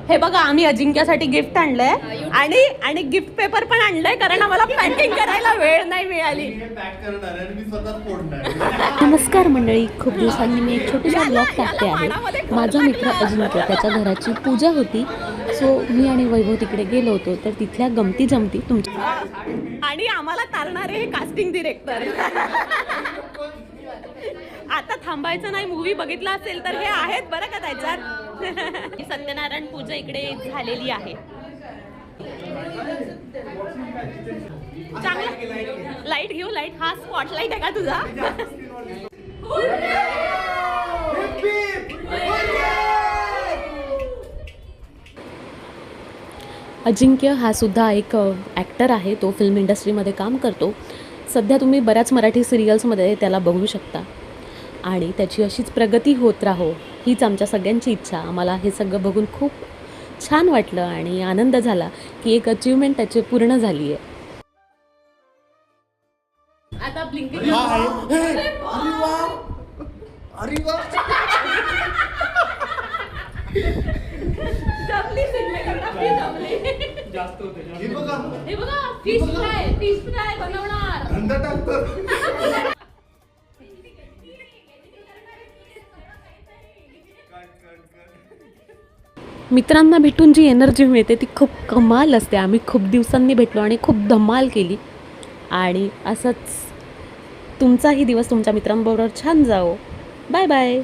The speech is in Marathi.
हे बघा आम्ही अजिंक्यासाठी गिफ्ट आणलंय आणि गिफ्ट पेपर पण आणलंय कारण आम्हाला पॅकिंग करायला वेळ नाही मिळाली. नमस्कार मंडळी, खूप दिवसांनी मी एक छोटीसा ब्लॉग टाकते आहे. माझा मित्र अजिंक्य त्याच्या घराची पूजा होती, सो मी आणि वैभव तिकडे गेलो होतो. तर तिथल्या गमती जमती तुमच्या आणि आम्हाला तारणारे हे कास्टिंग डिरेक्टर. आता थांबायचं नाही, मूवी बघितला असेल तर हे आहेत बरं का त्याच्यात. सत्यनारायण पूजा इकडे झालेली आहे. चांगला लाईट घेऊ. लाईट हा स्पॉटलाईट आहे का तुझा? अजिंक्य हा सुद्धा एक ॲक्टर आहे. तो फिल्म इंडस्ट्रीमध्ये काम करतो. सध्या तुम्ही बऱ्याच मराठी सिरियल्समध्ये त्याला बघू शकता आणि त्याची अशीच प्रगती होत राहो हीच आमच्या सगळ्यांची इच्छा. आम्हाला हे सगळं बघून खूप छान वाटलं आणि आनंद झाला की एक अचीवमेंट त्याची पूर्ण झाली आहे. आता ब्लिंकिंग हे बघा फिश फ्राय बनवणार. मित्रांना भेटून जी एनर्जी मिळते ती खूप कमाल असते. आम्ही खूप दिवसांनी भेटलो आणि खूप धमाल केली आणि असंच तुमचाही दिवस तुमच्या मित्रांबरोबर छान जाओ. Bye bye.